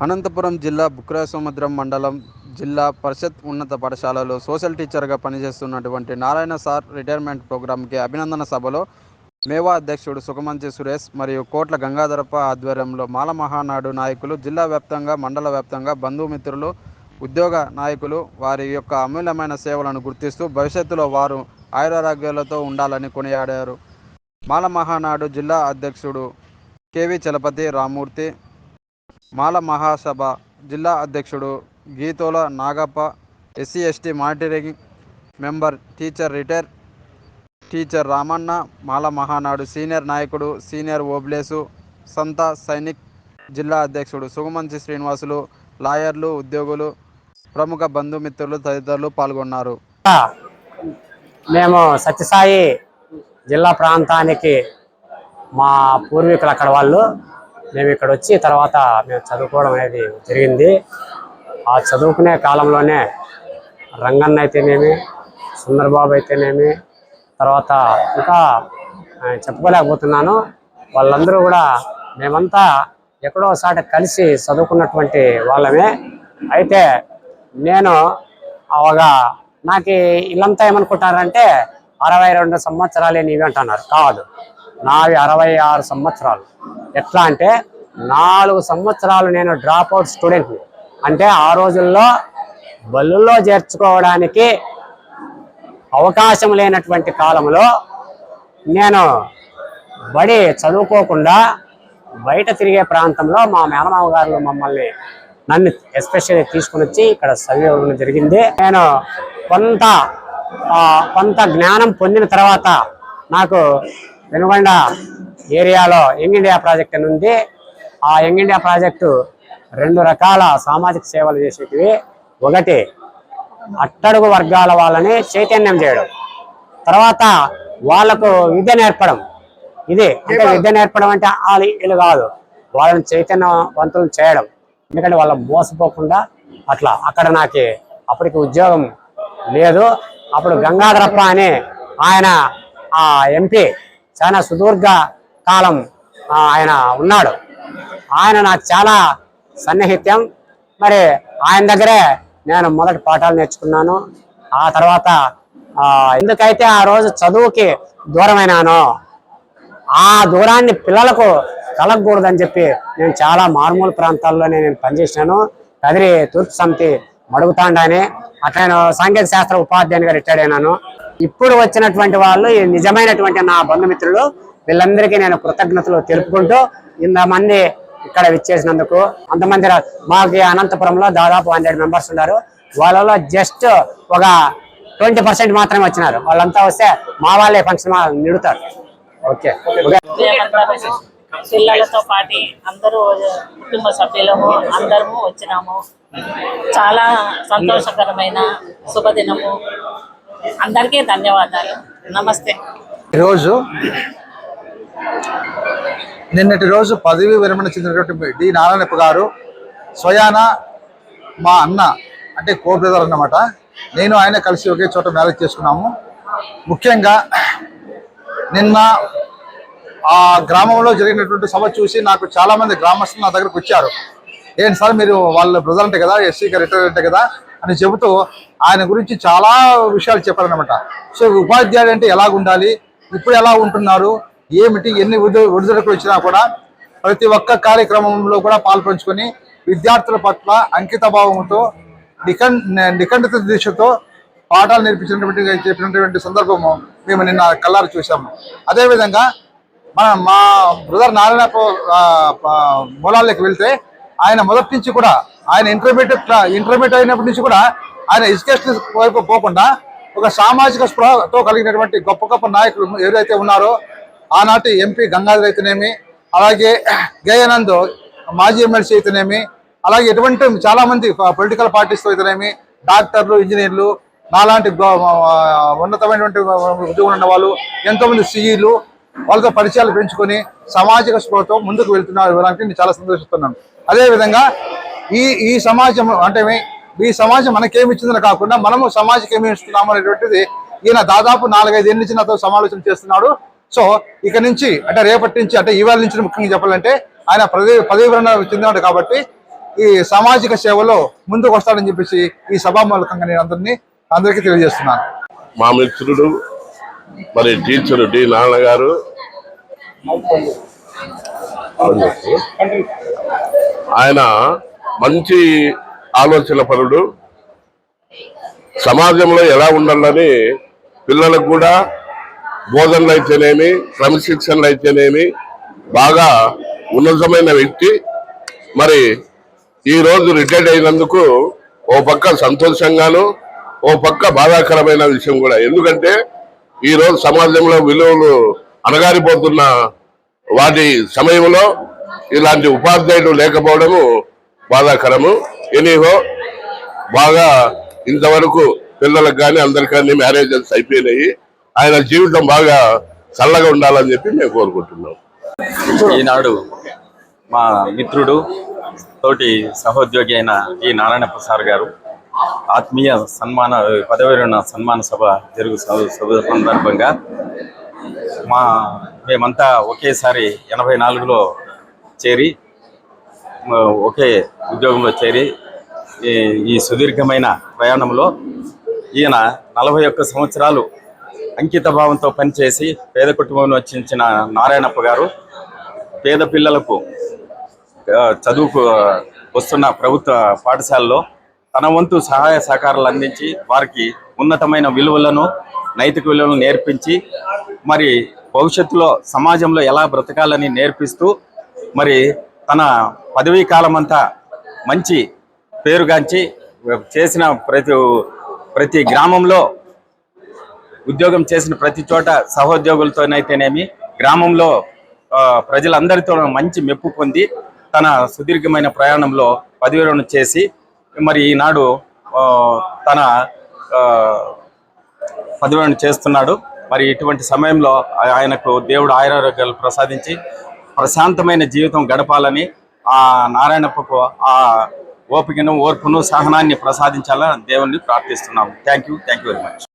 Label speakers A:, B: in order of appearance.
A: అనంతపురం జిల్లా బుక్రాయసముద్రం మండలం జిల్లా పరిషత్ ఉన్నత పాఠశాలలో సోషల్ టీచర్గా పనిచేస్తున్నటువంటి నారాయణ సార్ రిటైర్మెంట్ ప్రోగ్రాంకి అభినందన సభలో మేవా అధ్యక్షుడు సుఖమంచి సురేష్ మరియు కోట్ల గంగాధరప్ప ఆధ్వర్యంలో మాల మహానాడు నాయకులు జిల్లా వ్యాప్తంగా మండల వ్యాప్తంగా బంధుమిత్రులు ఉద్యోగ నాయకులు వారి యొక్క అమూల్యమైన సేవలను గుర్తిస్తూ భవిష్యత్తులో వారు ఆయురారోగ్యాలతో ఉండాలని కొనియాడారు. మాల మహానాడు జిల్లా అధ్యక్షుడు కేవి చలపతి రామూర్తి, మాల మహాసభ జిల్లా అధ్యక్షుడు Geethola Nagappa, SC ST monitoring member retire teacher Ramanna, Mala Mahanadu senior నాయకుడు సీనియర్ ఓబ్లేసు సంత సైనిక్ జిల్లా అధ్యక్షుడు సుగమంచి శ్రీనివాసులు, లాయర్లు, ఉద్యోగులు, ప్రముఖ బంధుమిత్రులు తదితరులు పాల్గొన్నారు.
B: మేము సత్యసాయి జిల్లా ప్రాంతానికి మా పూర్వీకులు అక్కడ వాళ్ళు మేము ఇక్కడ వచ్చి తర్వాత మేము చదువుకోవడం అనేది జరిగింది. ఆ చదువుకునే కాలంలోనే రంగన్న అయితేనేమి, సుందరబాబు అయితేనేమి, తర్వాత ఇంకా చెప్పుకోలేకపోతున్నాను, వాళ్ళందరూ కూడా మేమంతా ఎక్కడో ఒకసారి కలిసి చదువుకున్నటువంటి వాళ్ళమే. అయితే నేను అవగా నాకు వీళ్ళంతా ఏమనుకుంటారంటే 62 సంవత్సరాలే నీవి అంటున్నారు. కాదు, నావి 66 సంవత్సరాలు. ఎట్లా అంటే 4 సంవత్సరాలు నేను డ్రాప్ అవుట్ స్టూడెంట్ని. అంటే ఆ రోజుల్లో బళ్ళుల్లో చేర్చుకోవడానికి అవకాశం లేనటువంటి కాలంలో నేను బడి చదువుకోకుండా బయట తిరిగే ప్రాంతంలో మా మేనమామ గారు నన్ను ఎస్పెషల్లీ తీసుకుని వచ్చి ఇక్కడ చదివడం జరిగింది. నేను కొంత జ్ఞానం పొందిన తర్వాత నాకు వెనుగొండ ఏరియాలో యంగ్ ఇండియా ప్రాజెక్ట్ అని ఉంది. ఆ యంగ్ ఇండియా ప్రాజెక్టు 2 రకాల సామాజిక సేవలు చేసేటివి. ఒకటి అట్టడుగు వర్గాల వాళ్ళని చైతన్యం చేయడం, తర్వాత వాళ్లకు విద్య నేర్పడం. ఇది అంటే విద్య నేర్పడం అంటే వీళ్ళు కాదు, వాళ్ళని చైతన్యవంతులను చేయడం. ఎందుకంటే వాళ్ళ మోసపోకుండా అట్లా. అక్కడ నాకు అప్పటికి ఉద్యోగం లేదు. అప్పుడు గంగాధరప్ప అని ఆయన ఆ ఎంపీ చాలా సుదీర్ఘ కాలం ఆయన ఉన్నాడు. ఆయన నాకు చాలా సన్నిహిత్యం. మరి ఆయన దగ్గరే నేను మొదటి పాఠాలు నేర్చుకున్నాను. ఆ తర్వాత ఎందుకైతే ఆ రోజు చదువుకి దూరమైనానో ఆ దూరాన్ని పిల్లలకు కలగకూడదని చెప్పి నేను చాలా మారుమూల ప్రాంతాల్లోనే నేను పనిచేసినాను. కదిరి తూర్పు సమితి మడుగుతాండాని అట్లా నేను సాంకేతిక శాస్త్ర ఉపాధ్యాయునిగా రిటైర్డ్ అయినాను. ఇప్పుడు వచ్చినటువంటి వాళ్ళు నిజమైనటువంటి నా బంధుమిత్రులు, వీళ్ళందరికీ నేను కృతజ్ఞతలు తెలుపుకుంటూ ఇంతమంది ఇక్కడ విచ్చేసినందుకు. అంతమంది మాకు అనంతపురంలో దాదాపు 100 మెంబర్స్ ఉన్నారు. వాళ్ళలో జస్ట్ ఒక 20% మాత్రమే వచ్చినారు. వాళ్ళంతా వస్తే మా వాళ్ళే ఫంక్షన్ నిడుతారు. ఓకే,
C: పిల్లలతో పాటు అందరూ కుటుంబ సభ్యులము అందరము వచ్చినాము. చాలా సంతోషకరమైన శుభదినము. అందరికీ ధన్యవాదాలు. నమస్తే.
D: నిన్నటి రోజు పదవి విరమణ చెందినటువంటి డి నారాయణప్ప గారు స్వయాన మా అన్న అంటే కో బ్రదర్ అన్నమాట. నేను ఆయన కలిసి ఒకే చోట మ్యారేజ్ చేసుకున్నాము. ముఖ్యంగా నిన్న ఆ గ్రామంలో జరిగినటువంటి సభ చూసి నాకు చాలామంది గ్రామస్తులు నా దగ్గరకు వచ్చారు. ఏంటి సార్ మీరు వాళ్ళ బ్రదర్ అంటే కదా, ఎస్సీగా రిటైర్ అంటే కదా అని చెబుతూ ఆయన గురించి చాలా విషయాలు చెప్పారనమాట. సో ఉపాధ్యాయుడు అంటే ఎలాగుండాలి, ఇప్పుడు ఎలా ఉంటున్నారు, ఏమిటి, ఎన్ని ఒడిదుడుకులు వచ్చినా కూడా ప్రతి ఒక్క కార్యక్రమంలో కూడా పాల్పంచుకొని విద్యార్థుల పట్ల అంకిత భావంతో నిఖండిత దీక్షతో పాఠాలు చెప్పినటువంటి సందర్భము మేము నిన్న కళ్ళారు చూసాము. అదేవిధంగా మా బ్రదర్ నారాయణప్ప మూలాల్లోకి వెళ్తే ఆయన మొదటి నుంచి కూడా ఆయన ఇంటర్మీడియట్ అయినప్పటి నుంచి కూడా ఆయన ఎడ్యుకేషన్ వైపు పోకుండా ఒక సామాజిక స్పృహతో కలిగినటువంటి గొప్ప గొప్ప నాయకులు ఎవరైతే ఉన్నారో ఆనాటి ఎంపీ గంగాధర్ అయితేనేమి, అలాగే గయానంద్ మాజీ ఎమ్మెల్సీ అయితేనేమి, అలాగే ఎటువంటి చాలామంది పొలిటికల్ పార్టీస్తో అయితేనేమి, డాక్టర్లు, ఇంజనీర్లు, నాలాంటి ఉన్నతమైనటువంటి ఉద్యోగులు ఉన్న వాళ్ళు, ఎంతోమంది సిఈలు, వాళ్ళతో పరిచయాలు పెంచుకొని సామాజిక స్పృహతో ముందుకు వెళ్తున్నారు. నేను చాలా సంతోషిస్తున్నాను. అదేవిధంగా ఈ సమాజం అంటే ఈ సమాజం మనకేమి ఇచ్చిందని కాకుండా మనము సమాజానికి ఏమి ఇస్తున్నాము అనేటువంటిది ఈయన దాదాపు 4-5 ఏళ్ళ నుంచి నాతో సమాలోచన చేస్తున్నాడు. సో ఇక నుంచి అంటే రేపటి నుంచి అంటే ఇవాళ నుంచి ముఖ్యంగా చెప్పాలంటే ఆయన పదవి విరమణ చెందినాడు కాబట్టి ఈ సామాజిక సేవలో ముందుకు వస్తాడని చెప్పేసి ఈ సభామూలకంగా నేను అందరికీ తెలియజేస్తున్నాను.
E: మా మిత్రుడు మరి టీచరు డి నారాయణ గారు ఆయన మంచి ఆలోచన పరుడు. సమాజంలో ఎలా ఉండాలని పిల్లలకు కూడా బోధనలు అయితేనేమి, క్రమశిక్షణలు అయితేనేమి బాగా ఉన్నతమైన వ్యక్తి. మరి ఈరోజు రిటైర్డ్ అయినందుకు ఓ పక్క సంతోషంగాను, ఓ పక్క బాధాకరమైన విషయం కూడా. ఎందుకంటే ఈరోజు సమాజంలో విలువలు అణగారిపోతున్న వాటి సమయంలో ఇలాంటి ఉపాధ్యాయుడు లేకపోవడము బాధాకరము. ఎనీహో బాగా ఇంతవరకు పిల్లలకు కానీ అందరికి కానీ మ్యారేజెస్ అయిపోయినాయి. ఆయన జీవితం బాగా చల్లగా ఉండాలని చెప్పి మేము కోరుకుంటున్నాం.
F: ఈనాడు మా మిత్రుడు తోటి సహోద్యోగి అయిన ఈ నారాయణ ప్రసాద్ గారు ఆత్మీయ సన్మాన పదవి విరమణ సన్మాన సభ జరుగు సందర్భంగా మేమంతా ఒకేసారి 84లో చేరి ఒకే ఉద్యోగంలో చేరి ఈ సుదీర్ఘమైన ప్రయాణంలో ఈయన 41 సంవత్సరాలు అంకిత భావంతో పనిచేసి పేద కుటుంబంలో వచ్చిన నారాయణప్ప గారు పేద పిల్లలకు చదువుకు వస్తున్న ప్రభుత్వ పాఠశాలలో తన వంతు సహాయ సహకారాలు అందించి వారికి ఉన్నతమైన విలువలను, నైతిక విలువలను నేర్పించి మరి భవిష్యత్తులో సమాజంలో ఎలా బ్రతకాలని నేర్పిస్తూ మరి తన పదవీ కాలం అంతా మంచి పేరుగాంచి చేసిన ప్రతి గ్రామంలో ఉద్యోగం చేసిన ప్రతి చోట సహోద్యోగులతోనైతేనేమి గ్రామంలో ప్రజలందరితో మంచి మెప్పు పొంది తన సుదీర్ఘమైన ప్రయాణంలో పదవి విరమణ చేసి మరి ఈనాడు తన పదవి విరమణ చేస్తున్నాడు. మరి ఇటువంటి సమయంలో ఆయనకు దేవుడు ఆయురారోగ్యాలు ప్రసాదించి ప్రశాంతమైన జీవితం గడపాలని ఆ నారాయణప్పకు ఆ ఓపికను, ఓర్పును, సహనాన్ని ప్రసాదించాలని దేవుణ్ణి ప్రార్థిస్తున్నాము. Thank you very much.